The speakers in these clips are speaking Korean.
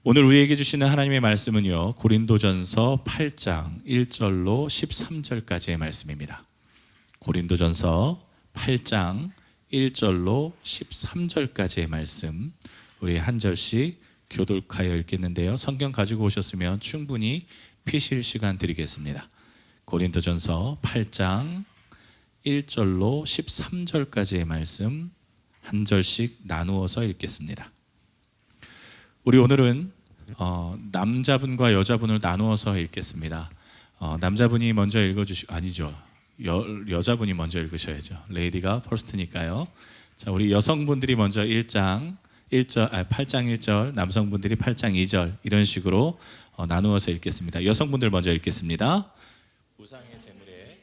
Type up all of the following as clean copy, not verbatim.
오늘 우리에게 주시는 하나님의 말씀은요, 고린도전서 8장 1절로 13절까지의 말씀입니다. 고린도전서 8장 1절로 13절까지의 말씀, 우리 한 절씩 교독하여 읽겠는데요, 성경 가지고 오셨으면 충분히 피실 시간 드리겠습니다. 고린도전서 8장 1절로 13절까지의 말씀 한 절씩 나누어서 읽겠습니다. 우리 오늘은 남자분과 여자분을 나누어서 읽겠습니다. 남자분이 먼저 아니죠. 여자분이 먼저 읽으셔야죠. 레이디가 퍼스트니까요. 자, 우리 여성분들이 먼저 8장 1절, 남성분들이 8장 2절 이런 식으로 나누어서 읽겠습니다. 여성분들 먼저 읽겠습니다. 우상의 제물에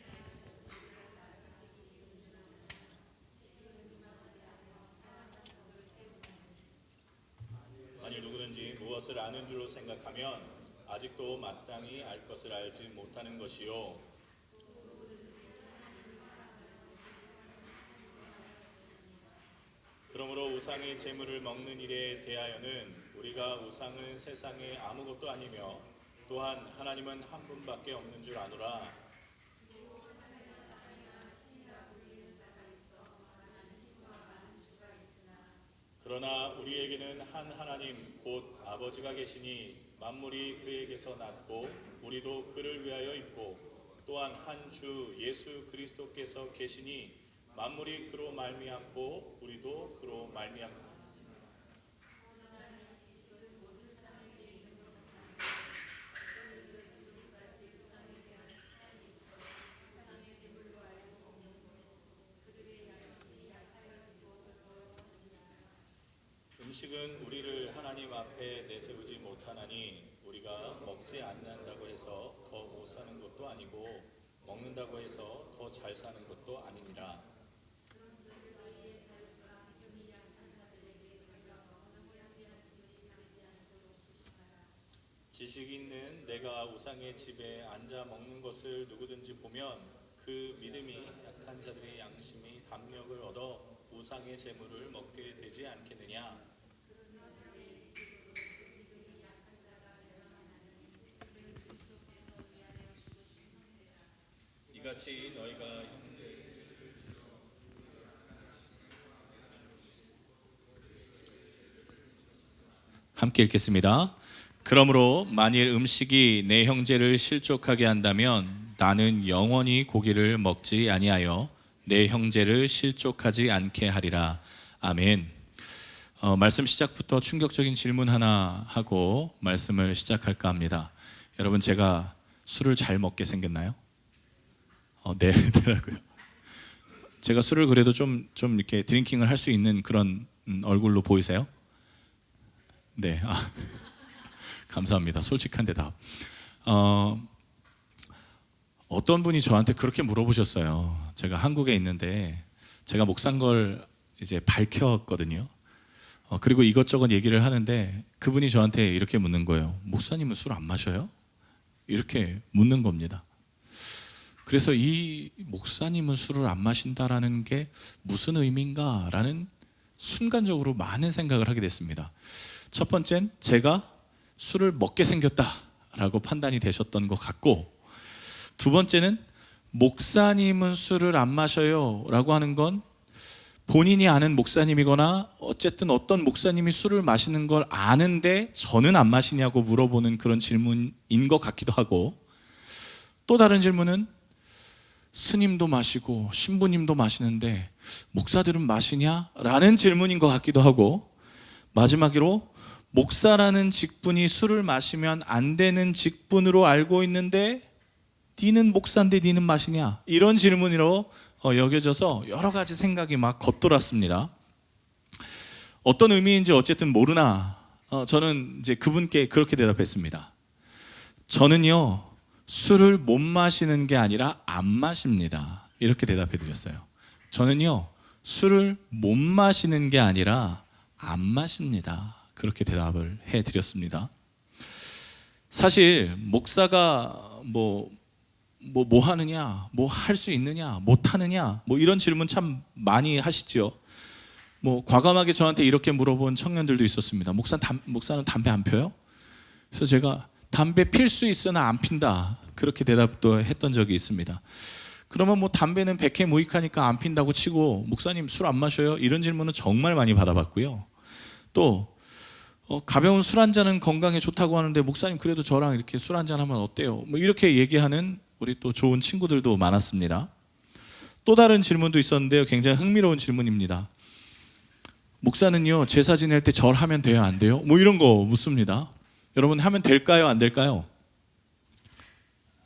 만일 누구든지 무엇을 아는 줄로 생각하면 아직도 마땅히 알 것을 알지 못하는 것이요, 그러므로 우상의 제물을 먹는 일에 대하여는 우리가 우상은 세상에 아무것도 아니며 또한 하나님은 한 분밖에 없는 줄 아노라. 그러나 우리에게는 한 하나님 곧 아버지가 계시니 만물이 그에게서 났고 우리도 그를 위하여 있고 또한 한 주 예수 그리스도께서 계시니 만물이 그로 말미암고 우리도 그로 말미암고. 음식은 우리를 하나님 앞에 내세우지 못하나니 우리가 먹지 않는다고 해서 더 못 사는 것도 아니고 먹는다고 해서 더 잘 사는 것도 아니니라. 지식 있는 내가 우상의 집에 앉아 먹는 것을 누구든지 보면 그 믿음이 약한 자들의 양심이 담력을 얻어 우상의 재물을 먹게 되지 않겠느냐. 이같이 너희가 함께 읽겠습니다. 그러므로 만일 음식이 내 형제를 실족하게 한다면 나는 영원히 고기를 먹지 아니하여 내 형제를 실족하지 않게 하리라. 아멘. 말씀 시작부터 충격적인 질문 하나 하고 말씀을 시작할까 합니다. 여러분, 제가 술을 잘 먹게 생겼나요? 네, 더라고요. 제가 술을 그래도 좀 이렇게 드링킹을 할 수 있는 그런 얼굴로 보이세요? 네, 감사합니다. 솔직한 대답. 어떤 분이 저한테 그렇게 물어보셨어요. 제가 한국에 있는데 제가 목사인 걸 이제 밝혔거든요. 그리고 이것저것 얘기를 하는데 그분이 저한테 이렇게 묻는 거예요. 목사님은 술 안 마셔요? 이렇게 묻는 겁니다. 그래서 이 목사님은 술을 안 마신다라는 게 무슨 의미인가 라는 순간적으로 많은 생각을 하게 됐습니다. 첫 번째는 제가 술을 먹게 생겼다라고 판단이 되셨던 것 같고, 두 번째는 목사님은 술을 안 마셔요 라고 하는 건 본인이 아는 목사님이거나 어쨌든 어떤 목사님이 술을 마시는 걸 아는데 저는 안 마시냐고 물어보는 그런 질문인 것 같기도 하고, 또 다른 질문은 스님도 마시고 신부님도 마시는데 목사들은 마시냐? 라는 질문인 것 같기도 하고, 마지막으로 목사라는 직분이 술을 마시면 안 되는 직분으로 알고 있는데 니는 목사인데 니는 마시냐? 이런 질문으로 여겨져서 여러 가지 생각이 막 겉돌았습니다. 어떤 의미인지 어쨌든 모르나 저는 이제 그분께 그렇게 대답했습니다. 저는요, 술을 못 마시는 게 아니라 안 마십니다. 이렇게 대답해 드렸어요. 저는요, 술을 못 마시는 게 아니라 안 마십니다. 그렇게 대답을 해 드렸습니다. 사실 목사가 뭐 하느냐, 뭐 할 수 있느냐, 못 하느냐, 뭐 이런 질문 참 많이 하시죠. 뭐 과감하게 저한테 이렇게 물어본 청년들도 있었습니다. 목사는 담배 안 펴요? 그래서 제가 담배 필 수 있으나 안 핀다, 그렇게 대답도 했던 적이 있습니다. 그러면 뭐 담배는 백해무익하니까 안 핀다고 치고 목사님 술 안 마셔요? 이런 질문은 정말 많이 받아봤고요. 또 가벼운 술 한 잔은 건강에 좋다고 하는데 목사님 그래도 저랑 이렇게 술 한 잔 하면 어때요? 뭐 이렇게 얘기하는 우리 또 좋은 친구들도 많았습니다. 또 다른 질문도 있었는데요. 굉장히 흥미로운 질문입니다. 목사는요, 제사 지낼 때 절하면 돼요, 안 돼요? 뭐 이런 거 묻습니다. 여러분, 하면 될까요, 안 될까요?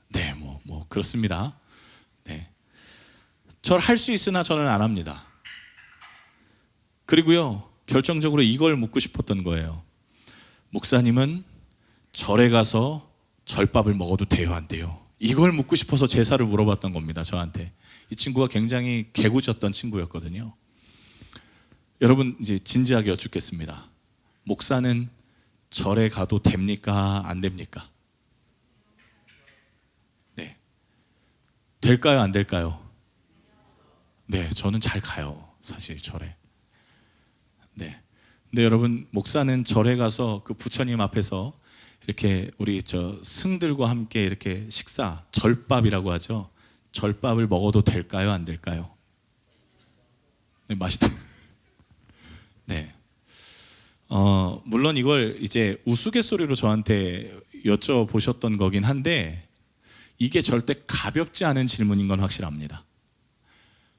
네, 뭐 그렇습니다. 네, 절할 수 있으나 저는 안 합니다. 그리고요, 결정적으로 이걸 묻고 싶었던 거예요. 목사님은 절에 가서 절밥을 먹어도 돼요, 안 돼요? 이걸 묻고 싶어서 제사를 물어봤던 겁니다, 저한테. 이 친구가 굉장히 개구졌던 친구였거든요. 여러분, 이제 진지하게 여쭙겠습니다. 목사는 절에 가도 됩니까, 안 됩니까? 네, 될까요, 안 될까요? 네, 저는 잘 가요, 사실 절에. 네, 근데 여러분, 목사는 절에 가서 그 부처님 앞에서 이렇게 우리 승들과 함께 이렇게 식사, 절밥이라고 하죠. 절밥을 먹어도 될까요, 안 될까요? 네, 맛있다. 네. 물론 이걸 이제 우스갯소리로 저한테 여쭤보셨던 거긴 한데, 이게 절대 가볍지 않은 질문인 건 확실합니다.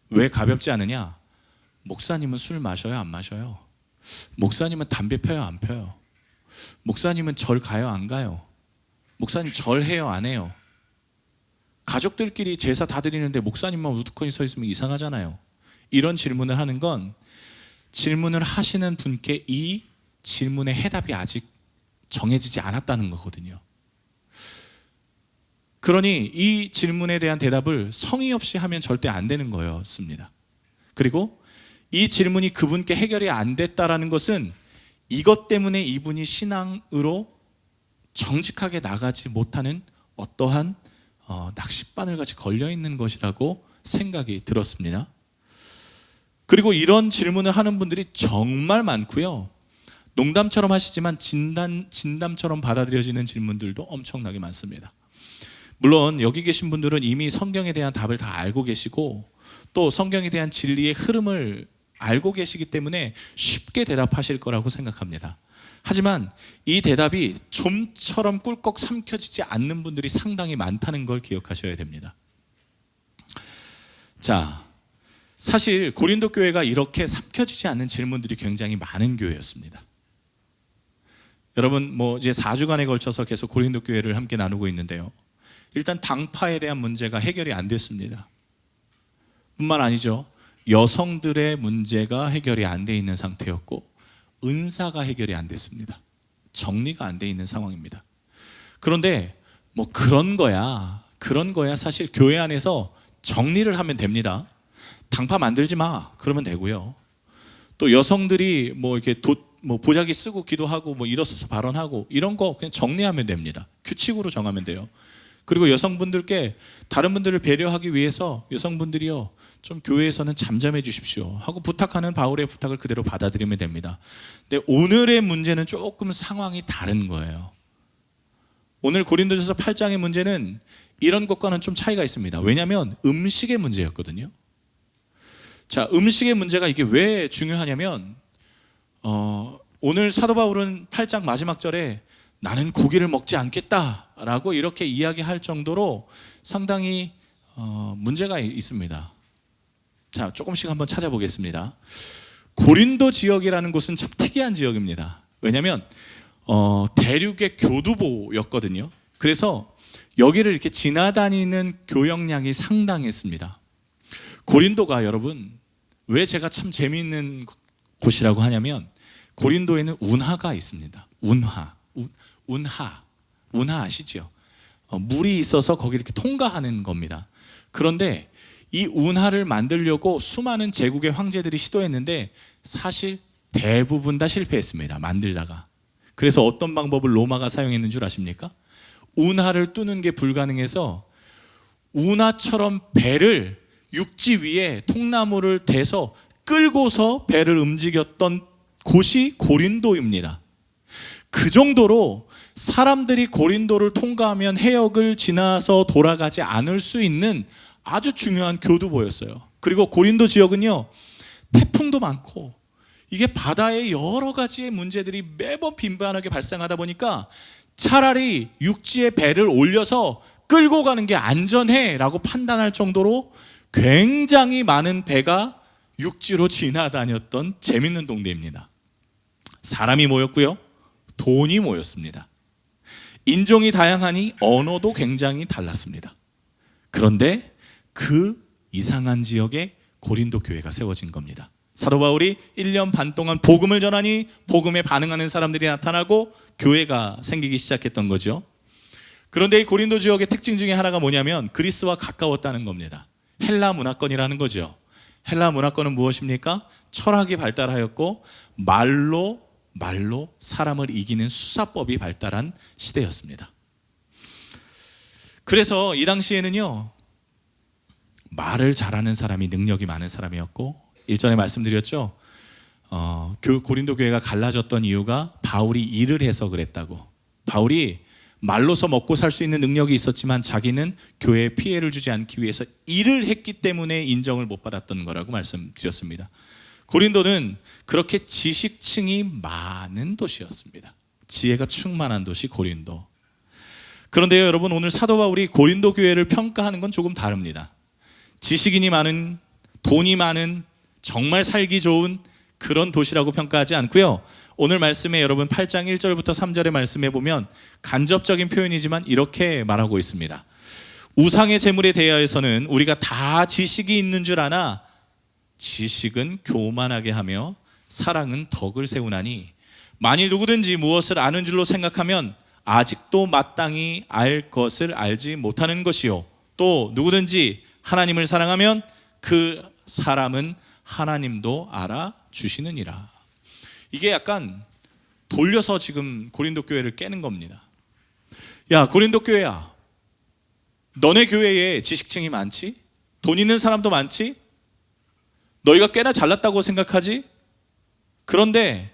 왜 가볍지 않으냐? 목사님은 술 마셔요, 안 마셔요? 목사님은 담배 펴요, 안 펴요? 목사님은 절 가요, 안 가요? 목사님 절 해요, 안 해요? 가족들끼리 제사 다 드리는데 목사님만 우두커니 서 있으면 이상하잖아요. 이런 질문을 하는 건 질문을 하시는 분께 이 질문의 해답이 아직 정해지지 않았다는 거거든요. 그러니 이 질문에 대한 대답을 성의 없이 하면 절대 안 되는 거였습니다. 그리고 이 질문이 그분께 해결이 안 됐다라는 것은 이것 때문에 이분이 신앙으로 정직하게 나가지 못하는 어떠한 낚싯바늘같이 걸려있는 것이라고 생각이 들었습니다. 그리고 이런 질문을 하는 분들이 정말 많고요. 농담처럼 하시지만 진담처럼 받아들여지는 질문들도 엄청나게 많습니다. 물론 여기 계신 분들은 이미 성경에 대한 답을 다 알고 계시고 또 성경에 대한 진리의 흐름을 알고 계시기 때문에 쉽게 대답하실 거라고 생각합니다. 하지만 이 대답이 좀처럼 꿀꺽 삼켜지지 않는 분들이 상당히 많다는 걸 기억하셔야 됩니다. 자, 사실 고린도 교회가 이렇게 삼켜지지 않는 질문들이 굉장히 많은 교회였습니다. 여러분, 이제 4주간에 걸쳐서 계속 고린도 교회를 함께 나누고 있는데요. 일단 당파에 대한 문제가 해결이 안 됐습니다. 뿐만 아니죠. 여성들의 문제가 해결이 안 돼 있는 상태였고 은사가 해결이 안 됐습니다. 정리가 안 돼 있는 상황입니다. 그런데 그런 거야 사실 교회 안에서 정리를 하면 됩니다. 당파 만들지 마 그러면 되고요. 또 여성들이 이렇게 보자기 쓰고 기도하고 일어서서 발언하고 이런 거 그냥 정리하면 됩니다. 규칙으로 정하면 돼요. 그리고 여성분들께 다른 분들을 배려하기 위해서 여성분들이요 좀 교회에서는 잠잠해 주십시오 하고 부탁하는 바울의 부탁을 그대로 받아들이면 됩니다. 근데 오늘의 문제는 조금 상황이 다른 거예요. 오늘 고린도전서 8장의 문제는 이런 것과는 좀 차이가 있습니다. 왜냐하면 음식의 문제였거든요. 자, 음식의 문제가 이게 왜 중요하냐면 오늘 사도 바울은 8장 마지막 절에 나는 고기를 먹지 않겠다라고 이렇게 이야기할 정도로 상당히 문제가 있습니다. 자, 조금씩 한번 찾아보겠습니다. 고린도 지역이라는 곳은 참 특이한 지역입니다. 왜냐하면 대륙의 교두보였거든요. 그래서 여기를 이렇게 지나다니는 교역량이 상당했습니다. 고린도가 여러분 왜 제가 참 재미있는 곳이라고 하냐면 고린도에는 운하가 있습니다. 운하 아시죠? 물이 있어서 거기 이렇게 통과하는 겁니다. 그런데 이 운하를 만들려고 수많은 제국의 황제들이 시도했는데 사실 대부분 다 실패했습니다. 만들다가. 그래서 어떤 방법을 로마가 사용했는 줄 아십니까? 운하를 뚫는 게 불가능해서 운하처럼 배를 육지 위에 통나무를 대서 끌고서 배를 움직였던 곳이 고린도입니다. 그 정도로 사람들이 고린도를 통과하면 해역을 지나서 돌아가지 않을 수 있는 아주 중요한 교두보였어요. 그리고 고린도 지역은요, 태풍도 많고 이게 바다에 여러 가지의 문제들이 매번 빈번하게 발생하다 보니까 차라리 육지에 배를 올려서 끌고 가는 게 안전해 라고 판단할 정도로 굉장히 많은 배가 육지로 지나다녔던 재밌는 동네입니다. 사람이 모였고요, 돈이 모였습니다. 인종이 다양하니 언어도 굉장히 달랐습니다. 그런데 그 이상한 지역에 고린도 교회가 세워진 겁니다. 사도 바울이 1년 반 동안 복음을 전하니 복음에 반응하는 사람들이 나타나고 교회가 생기기 시작했던 거죠. 그런데 이 고린도 지역의 특징 중에 하나가 뭐냐면 그리스와 가까웠다는 겁니다. 헬라 문화권이라는 거죠. 헬라 문화권은 무엇입니까? 철학이 발달하였고 말로 사람을 이기는 수사법이 발달한 시대였습니다. 그래서 이 당시에는요, 말을 잘하는 사람이 능력이 많은 사람이었고, 일전에 말씀드렸죠. 고린도 교회가 갈라졌던 이유가 바울이 일을 해서 그랬다고. 바울이 말로서 먹고 살 수 있는 능력이 있었지만 자기는 교회에 피해를 주지 않기 위해서 일을 했기 때문에 인정을 못 받았던 거라고 말씀드렸습니다. 고린도는 그렇게 지식층이 많은 도시였습니다. 지혜가 충만한 도시 고린도. 그런데요, 여러분, 오늘 사도 바울이 고린도 교회를 평가하는 건 조금 다릅니다. 지식인이 많은, 돈이 많은, 정말 살기 좋은 그런 도시라고 평가하지 않고요. 오늘 말씀에 여러분 8장 1절부터 3절의 말씀에 보면 간접적인 표현이지만 이렇게 말하고 있습니다. 우상의 제물에 대하여서는 우리가 다 지식이 있는 줄 아나 지식은 교만하게 하며 사랑은 덕을 세우나니 만일 누구든지 무엇을 아는 줄로 생각하면 아직도 마땅히 알 것을 알지 못하는 것이요, 또 누구든지 하나님을 사랑하면 그 사람은 하나님도 알아주시느니라. 이게 약간 돌려서 지금 고린도 교회를 깨는 겁니다. 야, 고린도 교회야, 너네 교회에 지식층이 많지? 돈 있는 사람도 많지? 너희가 꽤나 잘났다고 생각하지? 그런데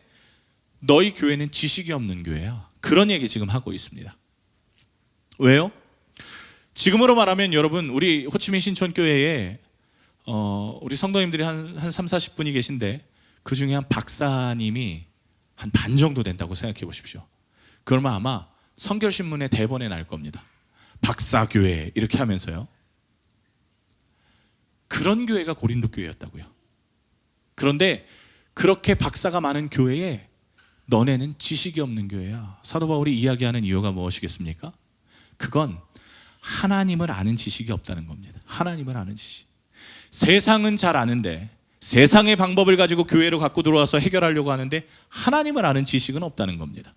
너희 교회는 지식이 없는 교회야. 그런 얘기 지금 하고 있습니다. 왜요? 지금으로 말하면 여러분, 우리 호치민 신촌교회에 우리 성도님들이 한 3, 40분이 계신데 그 중에 한 박사님이 한 반 정도 된다고 생각해 보십시오. 그러면 아마 성결신문의 대본에 날 겁니다. 박사교회 이렇게 하면서요. 그런 교회가 고린도 교회였다고요. 그런데 그렇게 박사가 많은 교회에 너네는 지식이 없는 교회야. 사도 바울이 이야기하는 이유가 무엇이겠습니까? 그건 하나님을 아는 지식이 없다는 겁니다. 하나님을 아는 지식. 세상은 잘 아는데, 세상의 방법을 가지고 교회로 갖고 들어와서 해결하려고 하는데 하나님을 아는 지식은 없다는 겁니다.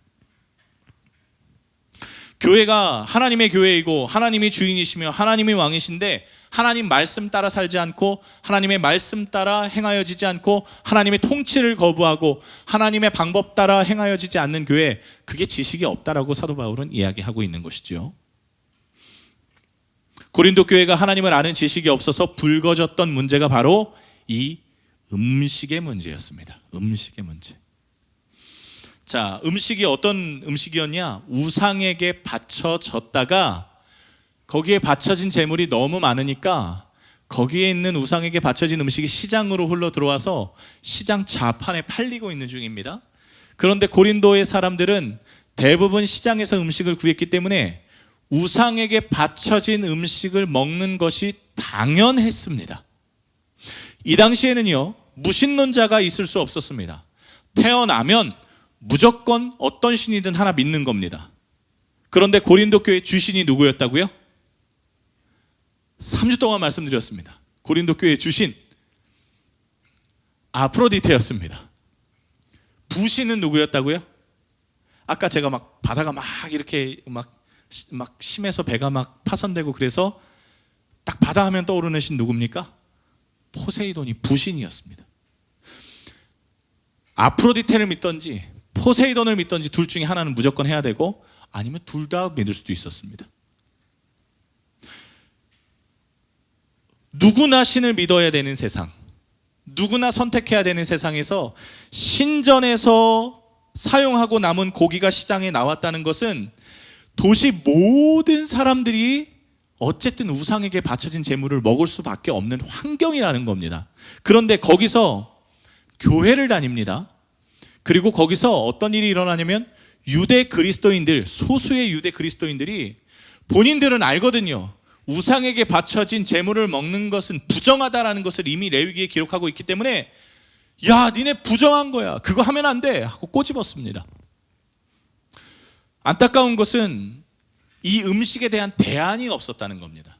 교회가 하나님의 교회이고 하나님이 주인이시며 하나님이 왕이신데 하나님 말씀 따라 살지 않고 하나님의 말씀 따라 행하여지지 않고 하나님의 통치를 거부하고 하나님의 방법 따라 행하여지지 않는 교회, 그게 지식이 없다라고 사도 바울은 이야기하고 있는 것이죠. 고린도 교회가 하나님을 아는 지식이 없어서 불거졌던 문제가 바로 이 음식의 문제였습니다. 음식의 문제. 자, 음식이 어떤 음식이었냐? 우상에게 바쳐졌다가 거기에 바쳐진 재물이 너무 많으니까 거기에 있는 우상에게 바쳐진 음식이 시장으로 흘러 들어와서 시장 좌판에 팔리고 있는 중입니다. 그런데 고린도의 사람들은 대부분 시장에서 음식을 구했기 때문에 우상에게 바쳐진 음식을 먹는 것이 당연했습니다. 이 당시에는요, 무신론자가 있을 수 없었습니다. 태어나면 무조건 어떤 신이든 하나 믿는 겁니다. 그런데 고린도 교회 주신이 누구였다고요? 3주 동안 말씀드렸습니다. 고린도 교회 주신 아프로디테였습니다. 부신은 누구였다고요? 아까 제가 막 바다가 막 이렇게 막 심해서 배가 막 파손되고 그래서 딱 바다 하면 떠오르는 신 누굽니까? 포세이돈이 부신이었습니다. 아프로디테를 믿던지 포세이돈을 믿던지 둘 중에 하나는 무조건 해야 되고, 아니면 둘 다 믿을 수도 있었습니다. 누구나 신을 믿어야 되는 세상, 누구나 선택해야 되는 세상에서 신전에서 사용하고 남은 고기가 시장에 나왔다는 것은 도시 모든 사람들이 어쨌든 우상에게 바쳐진 제물을 먹을 수밖에 없는 환경이라는 겁니다. 그런데 거기서 교회를 다닙니다. 그리고 거기서 어떤 일이 일어나냐면 유대 그리스도인들, 소수의 유대 그리스도인들이 본인들은 알거든요. 우상에게 바쳐진 제물을 먹는 것은 부정하다라는 것을 이미 레위기에 기록하고 있기 때문에 야, 니네 부정한 거야. 그거 하면 안 돼. 하고 꼬집었습니다. 안타까운 것은 이 음식에 대한 대안이 없었다는 겁니다.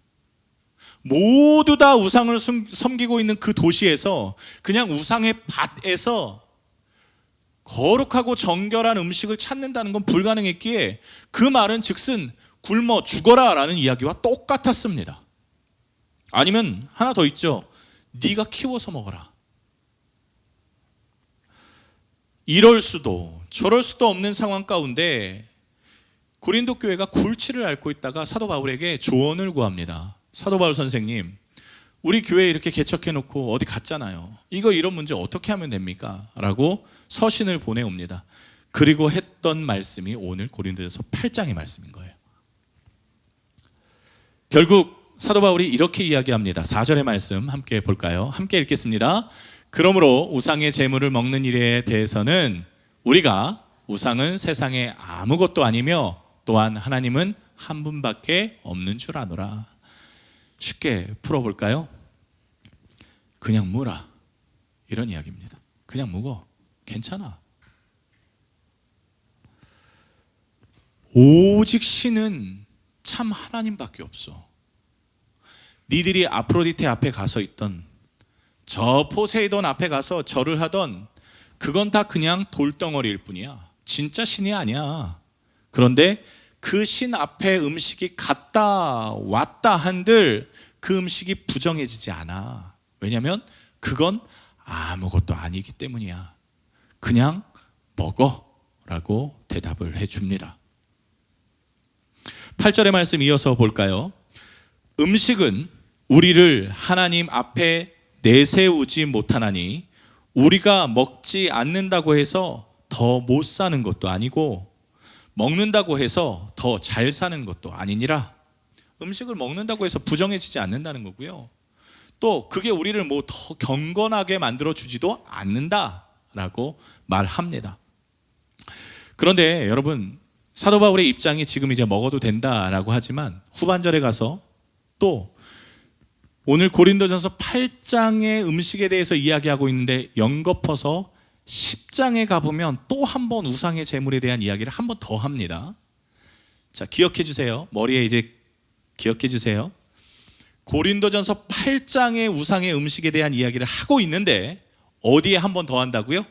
모두 다 우상을 섬기고 있는 그 도시에서 그냥 우상의 밭에서 거룩하고 정결한 음식을 찾는다는 건 불가능했기에 그 말은 즉슨 굶어 죽어라 라는 이야기와 똑같았습니다. 아니면 하나 더 있죠. 네가 키워서 먹어라. 이럴 수도 저럴 수도 없는 상황 가운데 고린도 교회가 골치를 앓고 있다가 사도 바울에게 조언을 구합니다. 사도 바울 선생님, 우리 교회 이렇게 개척해놓고 어디 갔잖아요. 이런 문제 어떻게 하면 됩니까? 라고 서신을 보내옵니다. 그리고 했던 말씀이 오늘 고린도전서 8장의 말씀인 거예요. 결국 사도 바울이 이렇게 이야기합니다. 4절의 말씀 함께 볼까요? 함께 읽겠습니다. 그러므로 우상의 제물을 먹는 일에 대해서는 우리가 우상은 세상에 아무것도 아니며 또한 하나님은 한 분밖에 없는 줄 아노라. 쉽게 풀어볼까요? 그냥 묵어라. 이런 이야기입니다. 그냥 묵어. 괜찮아. 오직 신은 참 하나님밖에 없어. 니들이 아프로디테 앞에 가서 있던 저 포세이돈 앞에 가서 절을 하던 그건 다 그냥 돌덩어리일 뿐이야. 진짜 신이 아니야. 그런데 그 신 앞에 음식이 갔다 왔다 한들 그 음식이 부정해지지 않아. 왜냐하면 그건 아무것도 아니기 때문이야. 그냥 먹어 라고 대답을 해줍니다. 8절의 말씀 이어서 볼까요? 음식은 우리를 하나님 앞에 내세우지 못하나니 우리가 먹지 않는다고 해서 더 못 사는 것도 아니고 먹는다고 해서 더 잘 사는 것도 아니니라. 음식을 먹는다고 해서 부정해지지 않는다는 거고요. 또 그게 우리를 뭐 더 경건하게 만들어주지도 않는다라고 말합니다. 그런데 여러분, 사도 바울의 입장이 지금 이제 먹어도 된다라고 하지만 후반절에 가서 또 오늘 고린도전서 8장의 음식에 대해서 이야기하고 있는데 연거퍼서 10장에 가보면 또 한 번 우상의 제물에 대한 이야기를 한 번 더 합니다. 자, 기억해 주세요. 머리에 이제 기억해 주세요. 고린도전서 8장의 우상의 음식에 대한 이야기를 하고 있는데 어디에 한 번 더 한다고요?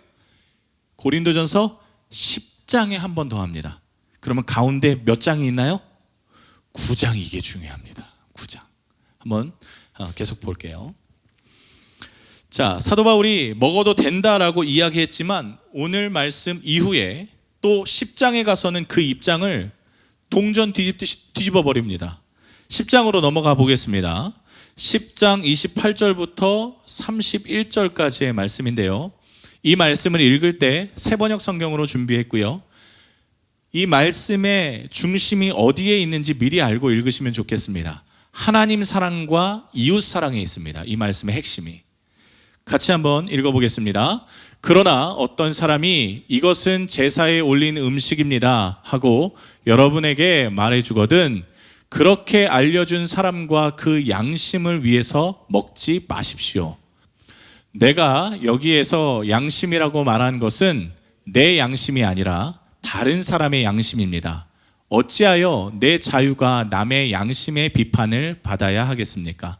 고린도전서 10장에 한 번 더 합니다. 그러면 가운데 몇 장이 있나요? 9장이 이게 중요합니다. 9장. 한번 계속 볼게요. 자, 사도 바울이 먹어도 된다라고 이야기했지만 오늘 말씀 이후에 또 10장에 가서는 그 입장을 동전 뒤집듯이 뒤집어 버립니다. 10장으로 넘어가 보겠습니다. 10장 28절부터 31절까지의 말씀인데요. 이 말씀을 읽을 때 새번역 성경으로 준비했고요. 이 말씀의 중심이 어디에 있는지 미리 알고 읽으시면 좋겠습니다. 하나님 사랑과 이웃 사랑에 있습니다. 이 말씀의 핵심이. 같이 한번 읽어보겠습니다. 그러나 어떤 사람이 이것은 제사에 올린 음식입니다 하고 여러분에게 말해주거든 그렇게 알려준 사람과 그 양심을 위해서 먹지 마십시오. 내가 여기에서 양심이라고 말한 것은 내 양심이 아니라 다른 사람의 양심입니다. 어찌하여 내 자유가 남의 양심의 비판을 받아야 하겠습니까?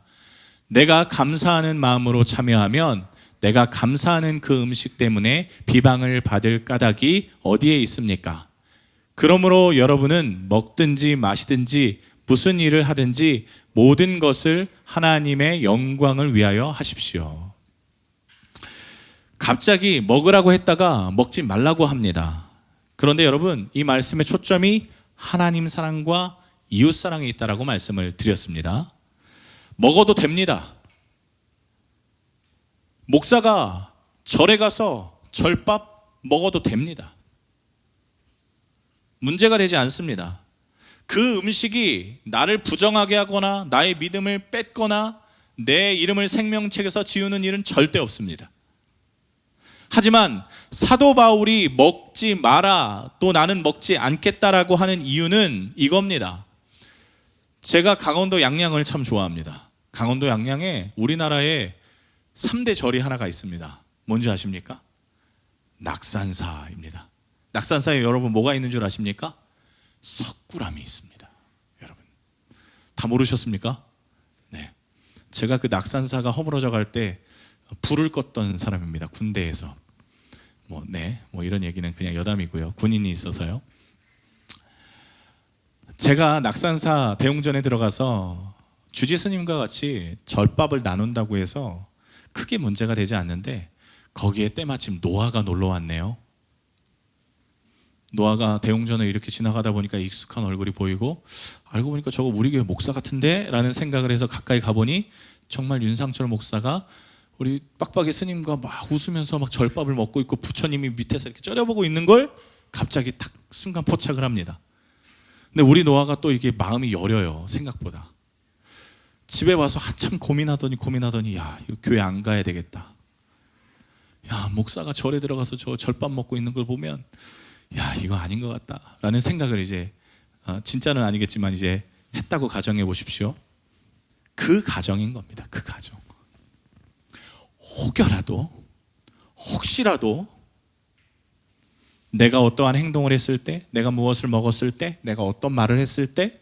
내가 감사하는 마음으로 참여하면 내가 감사하는 그 음식 때문에 비방을 받을 까닭이 어디에 있습니까? 그러므로 여러분은 먹든지 마시든지 무슨 일을 하든지 모든 것을 하나님의 영광을 위하여 하십시오. 갑자기 먹으라고 했다가 먹지 말라고 합니다. 그런데 여러분, 이 말씀의 초점이 하나님 사랑과 이웃 사랑에 있다라고 말씀을 드렸습니다. 먹어도 됩니다. 목사가 절에 가서 절밥 먹어도 됩니다. 문제가 되지 않습니다. 그 음식이 나를 부정하게 하거나 나의 믿음을 뺏거나 내 이름을 생명책에서 지우는 일은 절대 없습니다. 하지만 사도 바울이 먹지 마라, 또 나는 먹지 않겠다라고 하는 이유는 이겁니다. 제가 강원도 양양을 참 좋아합니다. 강원도 양양에 우리나라에 3대 절이 하나가 있습니다. 뭔지 아십니까? 낙산사입니다. 낙산사에 여러분 뭐가 있는 줄 아십니까? 석굴암이 있습니다. 여러분 다 모르셨습니까? 네, 제가 그 낙산사가 허물어져 갈 때 불을 껐던 사람입니다. 군대에서. 뭐 이런 얘기는 그냥 여담이고요. 군인이 있어서요. 제가 낙산사 대웅전에 들어가서 주지스님과 같이 절밥을 나눈다고 해서 크게 문제가 되지 않는데 거기에 때마침 노아가 놀러 왔네요. 노아가 대웅전을 이렇게 지나가다 보니까 익숙한 얼굴이 보이고, 알고 보니까 저거 우리 교회 목사 같은데? 라는 생각을 해서 가까이 가보니 정말 윤상철 목사가 우리 빡빡이 스님과 막 웃으면서 막 절밥을 먹고 있고 부처님이 밑에서 이렇게 ጨ려보고 있는 걸 갑자기 탁 순간 포착을 합니다. 근데 우리 노아가 또 이게 마음이 여려요. 생각보다. 집에 와서 한참 고민하더니 야, 이거 교회 안 가야 되겠다. 야, 목사가 절에 들어가서 저 절밥 먹고 있는 걸 보면 야, 이거 아닌 것 같다 라는 생각을 이제 진짜는 아니겠지만 이제 했다고 가정해 보십시오. 그 가정인 겁니다. 그 가정. 혹시라도 내가 어떠한 행동을 했을 때, 내가 무엇을 먹었을 때, 내가 어떤 말을 했을 때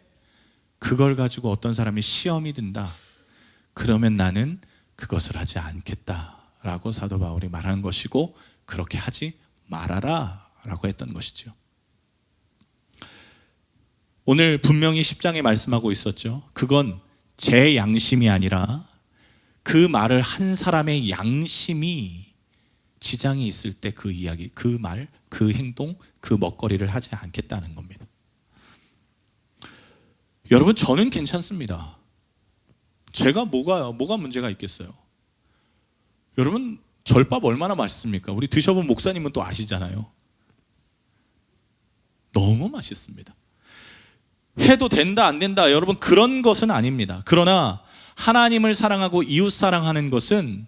그걸 가지고 어떤 사람이 시험이 든다. 그러면 나는 그것을 하지 않겠다라고 사도 바울이 말한 것이고, 그렇게 하지 말아라 라고 했던 것이죠. 오늘 분명히 10장에 말씀하고 있었죠. 그건 제 양심이 아니라 그 말을 한 사람의 양심이 지장이 있을 때 그 이야기, 그 말, 그 행동, 그 먹거리를 하지 않겠다는 겁니다. 여러분, 저는 괜찮습니다. 제가 뭐가 문제가 있겠어요? 여러분, 절밥 얼마나 맛있습니까? 우리 드셔본 목사님은 또 아시잖아요. 너무 맛있습니다. 해도 된다 안 된다, 여러분 그런 것은 아닙니다. 그러나 하나님을 사랑하고 이웃 사랑하는 것은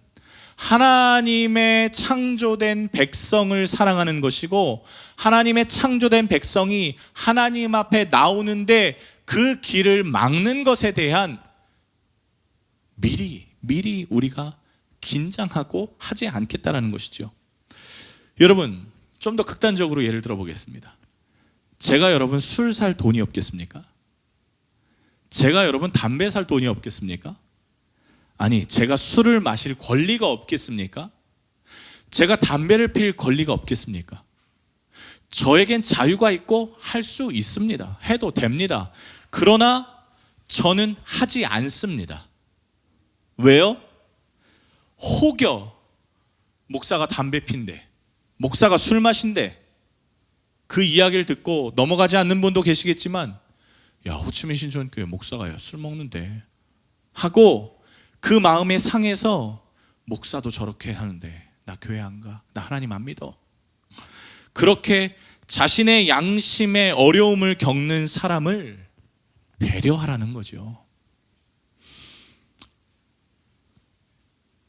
하나님의 창조된 백성을 사랑하는 것이고, 하나님의 창조된 백성이 하나님 앞에 나오는데 그 길을 막는 것에 대한 미리 우리가 긴장하고 하지 않겠다라는 것이죠. 여러분, 좀 더 극단적으로 예를 들어 보겠습니다. 제가 여러분 술 살 돈이 없겠습니까? 제가 여러분 담배 살 돈이 없겠습니까? 아니, 제가 술을 마실 권리가 없겠습니까? 제가 담배를 필 권리가 없겠습니까? 저에겐 자유가 있고 할 수 있습니다. 해도 됩니다. 그러나 저는 하지 않습니다. 왜요? 혹여 목사가 담배 핀대, 목사가 술 마신대, 그 이야기를 듣고 넘어가지 않는 분도 계시겠지만, 야, 호치민 신촌교회 목사가 술 먹는데 하고 그 마음에 상해서 목사도 저렇게 하는데 나 교회 안 가, 나 하나님 안 믿어, 그렇게 자신의 양심의 어려움을 겪는 사람을 배려하라는 거죠.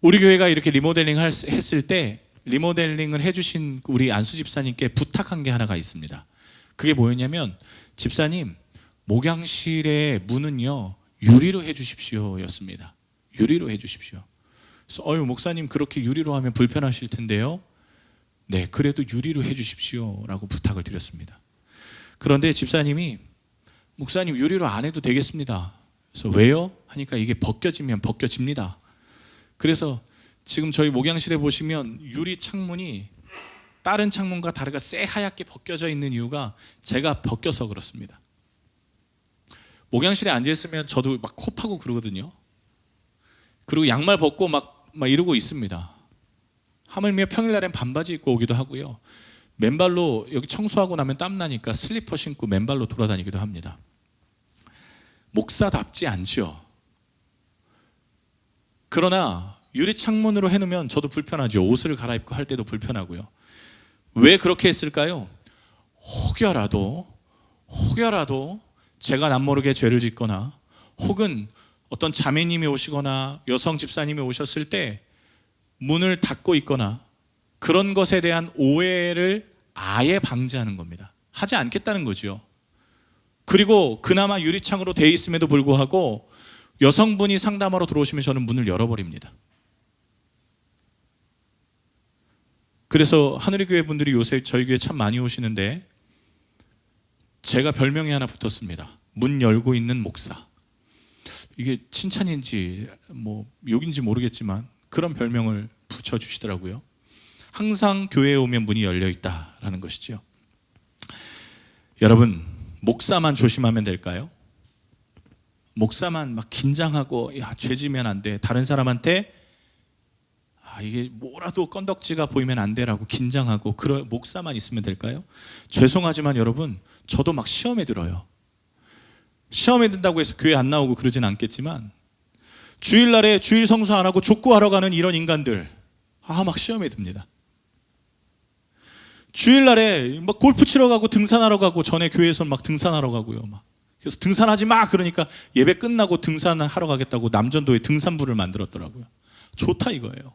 우리 교회가 이렇게 리모델링 했을 때 리모델링을 해주신 우리 안수 집사님께 부탁한 게 하나가 있습니다. 그게 뭐였냐면, 집사님, 목양실의 문은요 유리로 해주십시오 였습니다. 유리로 해주십시오. 그래서 목사님 그렇게 유리로 하면 불편하실 텐데요. 네, 그래도 유리로 해주십시오 라고 부탁을 드렸습니다. 그런데 집사님이, 목사님 유리로 안 해도 되겠습니다. 그래서 왜요? 하니까 이게 벗겨지면 벗겨집니다. 그래서 지금 저희 목양실에 보시면 유리 창문이 다른 창문과 다르게 새하얗게 벗겨져 있는 이유가 제가 벗겨서 그렇습니다. 목양실에 앉아있으면 저도 막 코 파고 그러거든요. 그리고 양말 벗고 막 이러고 있습니다. 하물며 평일날엔 반바지 입고 오기도 하고요. 맨발로, 여기 청소하고 나면 땀나니까 슬리퍼 신고 맨발로 돌아다니기도 합니다. 목사답지 않죠. 그러나 유리창문으로 해놓으면 저도 불편하죠. 옷을 갈아입고 할 때도 불편하고요. 왜 그렇게 했을까요? 혹여라도 제가 남모르게 죄를 짓거나 혹은 어떤 자매님이 오시거나 여성 집사님이 오셨을 때 문을 닫고 있거나 그런 것에 대한 오해를 아예 방지하는 겁니다. 하지 않겠다는 거죠. 그리고 그나마 유리창으로 되어 있음에도 불구하고 여성분이 상담하러 들어오시면 저는 문을 열어버립니다. 그래서 하늘의교회 분들이 요새 저희 교회 참 많이 오시는데 제가 별명이 하나 붙었습니다. 문 열고 있는 목사. 이게 칭찬인지 뭐 욕인지 모르겠지만 그런 별명을 붙여주시더라고요. 항상 교회에 오면 문이 열려 있다라는 것이죠. 여러분, 목사만 조심하면 될까요? 목사만 막 긴장하고 죄 지면 안 돼, 다른 사람한테 이게 뭐라도 건덕지가 보이면 안 돼라고 긴장하고 그런 목사만 있으면 될까요? 죄송하지만 여러분, 저도 막 시험에 들어요. 시험에 든다고 해서 교회 안 나오고 그러진 않겠지만 주일날에 주일 성수 안 하고 족구하러 가는 이런 인간들 막 시험에 듭니다. 주일날에 막 골프 치러 가고 등산하러 가고, 전에 교회에서 막 등산하러 가고요. 그래서 등산하지 마 그러니까 예배 끝나고 등산하러 가겠다고 남전도에 등산부를 만들었더라고요. 좋다 이거예요.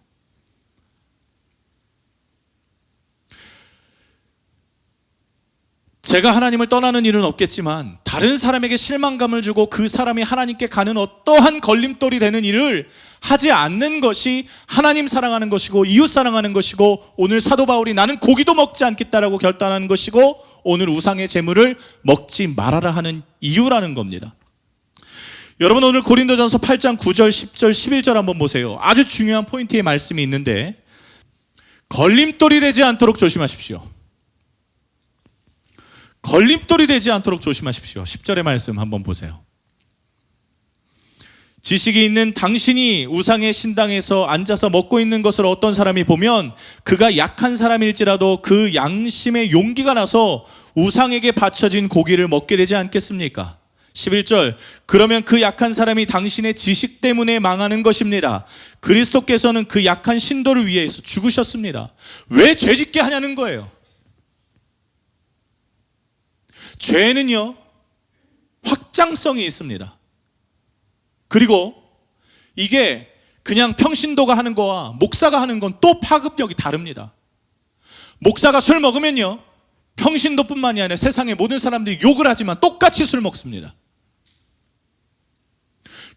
제가 하나님을 떠나는 일은 없겠지만 다른 사람에게 실망감을 주고 그 사람이 하나님께 가는 어떠한 걸림돌이 되는 일을 하지 않는 것이 하나님 사랑하는 것이고 이웃 사랑하는 것이고, 오늘 사도 바울이 나는 고기도 먹지 않겠다라고 결단하는 것이고 오늘 우상의 제물을 먹지 말아라 하는 이유라는 겁니다. 여러분, 오늘 고린도전서 8장 9절 10절 11절 한번 보세요. 아주 중요한 포인트의 말씀이 있는데 걸림돌이 되지 않도록 조심하십시오. 걸림돌이 되지 않도록 조심하십시오. 10절의 말씀 한번 보세요. 지식이 있는 당신이 우상의 신당에서 앉아서 먹고 있는 것을 어떤 사람이 보면 그가 약한 사람일지라도 그 양심에 용기가 나서 우상에게 바쳐진 고기를 먹게 되지 않겠습니까? 11절, 그러면 그 약한 사람이 당신의 지식 때문에 망하는 것입니다. 그리스도께서는 그 약한 신도를 위해서 죽으셨습니다. 왜 죄짓게 하냐는 거예요. 죄는요, 확장성이 있습니다. 그리고 이게 그냥 평신도가 하는 거와 목사가 하는 건 또 파급력이 다릅니다. 목사가 술 먹으면요, 평신도뿐만이 아니라 세상의 모든 사람들이 욕을 하지만 똑같이 술 먹습니다.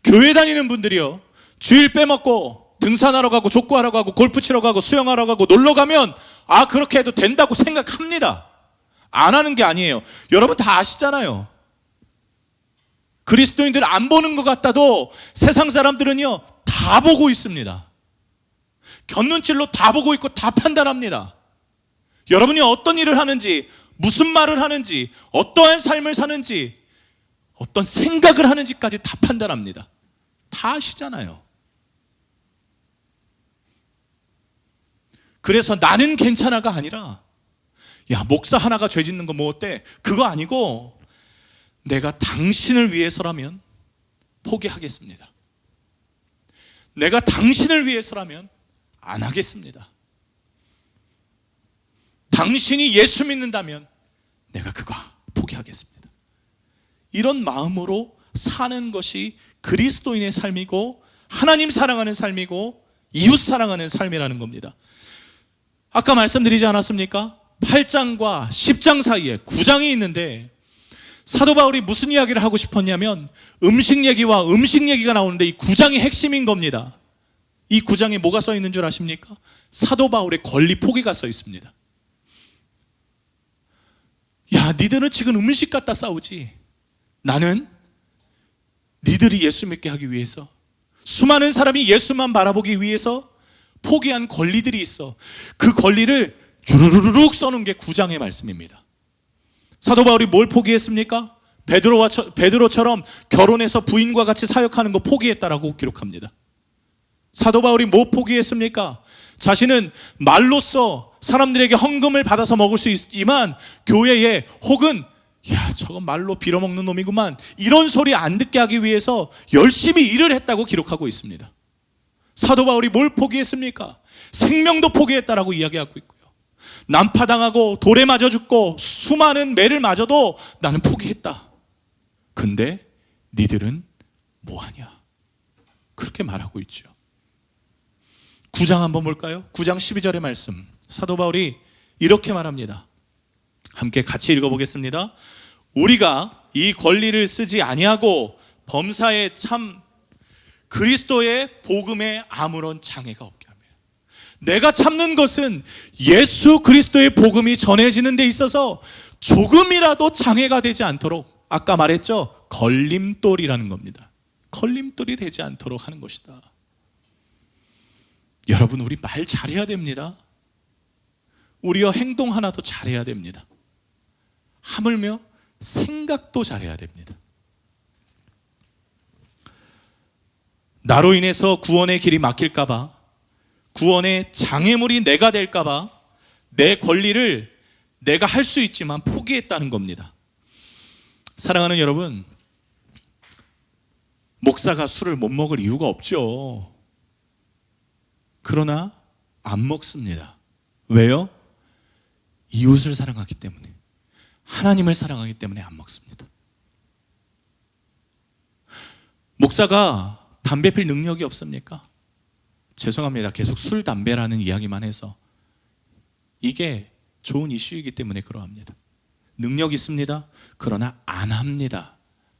교회 다니는 분들이요, 주일 빼먹고 등산하러 가고 족구하러 가고 골프 치러 가고 수영하러 가고 놀러 가면 그렇게 해도 된다고 생각합니다. 안 하는 게 아니에요. 여러분 다 아시잖아요. 그리스도인들 안 보는 것 같아도 세상 사람들은요 다 보고 있습니다. 곁눈질로 다 보고 있고 다 판단합니다. 여러분이 어떤 일을 하는지, 무슨 말을 하는지, 어떠한 삶을 사는지, 어떤 생각을 하는지까지 다 판단합니다. 다 아시잖아요. 그래서 나는 괜찮아가 아니라 목사 하나가 죄 짓는 거 뭐 어때? 그거 아니고 내가 당신을 위해서라면 포기하겠습니다. 내가 당신을 위해서라면 안 하겠습니다. 당신이 예수 믿는다면 내가 그거 포기하겠습니다. 이런 마음으로 사는 것이 그리스도인의 삶이고 하나님 사랑하는 삶이고 이웃 사랑하는 삶이라는 겁니다. 아까 말씀드리지 않았습니까? 8장과 10장 사이에 9장이 있는데 사도 바울이 무슨 이야기를 하고 싶었냐면 음식 얘기와 음식 얘기가 나오는데 이 9장이 핵심인 겁니다. 이 9장에 뭐가 써 있는 줄 아십니까? 사도 바울의 권리 포기가 써 있습니다. 니들은 지금 음식 갖다 싸우지. 나는 니들이 예수 믿게 하기 위해서, 수많은 사람이 예수만 바라보기 위해서 포기한 권리들이 있어. 그 권리를 주르르륵 써놓은 게 9장의 말씀입니다. 사도 바울이 뭘 포기했습니까? 베드로처럼 결혼해서 부인과 같이 사역하는 거 포기했다라고 기록합니다. 사도 바울이 뭐 포기했습니까? 자신은 말로써 사람들에게 헌금을 받아서 먹을 수 있지만 교회에 혹은 저건 말로 빌어먹는 놈이구만 이런 소리 안 듣게 하기 위해서 열심히 일을 했다고 기록하고 있습니다. 사도 바울이 뭘 포기했습니까? 생명도 포기했다라고 이야기하고 있고요. 난파당하고 돌에 맞아 죽고 수많은 매를 맞아도 나는 포기했다. 근데 니들은 뭐하냐? 그렇게 말하고 있죠. 9장 한번 볼까요? 9장 12절의 말씀. 사도 바울이 이렇게 말합니다. 함께 같이 읽어보겠습니다. 우리가 이 권리를 쓰지 아니하고 범사에 참 그리스도의 복음에 아무런 장애가 없게 합니다. 내가 참는 것은 예수 그리스도의 복음이 전해지는 데 있어서 조금이라도 장애가 되지 않도록, 아까 말했죠? 걸림돌이라는 겁니다. 걸림돌이 되지 않도록 하는 것이다. 여러분, 우리 말 잘해야 됩니다. 우리의 행동 하나도 잘해야 됩니다. 하물며 생각도 잘해야 됩니다. 나로 인해서 구원의 길이 막힐까봐, 구원의 장애물이 내가 될까봐 내 권리를 내가 할 수 있지만 포기했다는 겁니다. 사랑하는 여러분, 목사가 술을 못 먹을 이유가 없죠. 그러나 안 먹습니다. 왜요? 이웃을 사랑하기 때문에, 하나님을 사랑하기 때문에 안 먹습니다. 목사가 담배 필 능력이 없습니까? 죄송합니다. 계속 술, 담배라는 이야기만 해서 이게 좋은 이슈이기 때문에 그러합니다. 능력 있습니다. 그러나 안 합니다.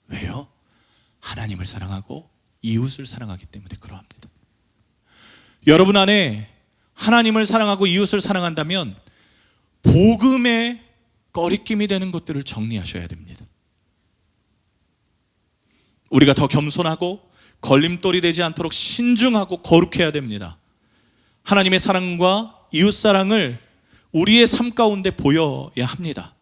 왜요? 하나님을 사랑하고 이웃을 사랑하기 때문에 그러합니다. 여러분 안에 하나님을 사랑하고 이웃을 사랑한다면 복음의 꺼리낌이 되는 것들을 정리하셔야 됩니다. 우리가 더 겸손하고 걸림돌이 되지 않도록 신중하고 거룩해야 됩니다. 하나님의 사랑과 이웃 사랑을 우리의 삶 가운데 보여야 합니다.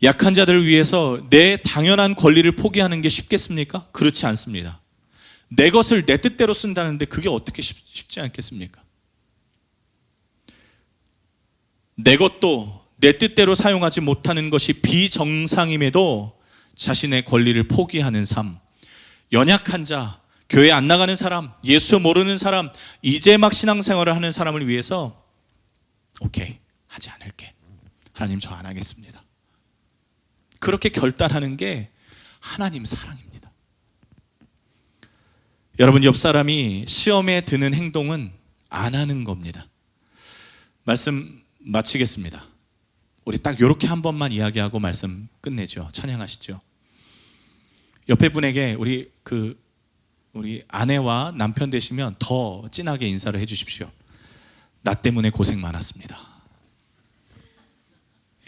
약한 자들을 위해서 내 당연한 권리를 포기하는 게 쉽겠습니까? 그렇지 않습니다. 내 것을 내 뜻대로 쓴다는데 그게 어떻게 쉽지 않겠습니까? 내 것도 내 뜻대로 사용하지 못하는 것이 비정상임에도 자신의 권리를 포기하는 삶, 연약한 자, 교회 안 나가는 사람, 예수 모르는 사람, 이제 막 신앙생활을 하는 사람을 위해서 오케이, 하지 않을게. 하나님, 저 안 하겠습니다. 그렇게 결단하는 게 하나님 사랑입니다. 여러분, 옆 사람이 시험에 드는 행동은 안 하는 겁니다. 말씀 마치겠습니다. 우리 딱 이렇게 한 번만 이야기하고 말씀 끝내죠. 찬양하시죠. 옆에 분에게 우리 아내와 남편 되시면 더 진하게 인사를 해주십시오. 나 때문에 고생 많았습니다.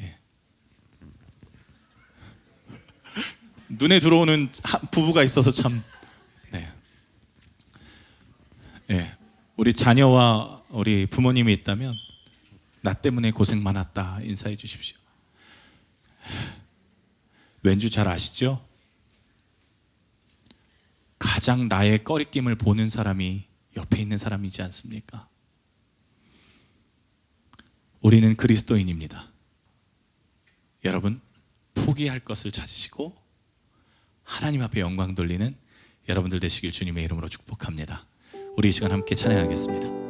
예. 눈에 들어오는 부부가 있어서 참. 네. 예. 우리 자녀와 우리 부모님이 있다면 나 때문에 고생 많았다 인사해 주십시오. 왠지 잘 아시죠? 가장 나의 꺼리낌을 보는 사람이 옆에 있는 사람이지 않습니까? 우리는 그리스도인입니다. 여러분, 포기할 것을 찾으시고 하나님 앞에 영광 돌리는 여러분들 되시길 주님의 이름으로 축복합니다. 우리 이 시간 함께 찬양하겠습니다.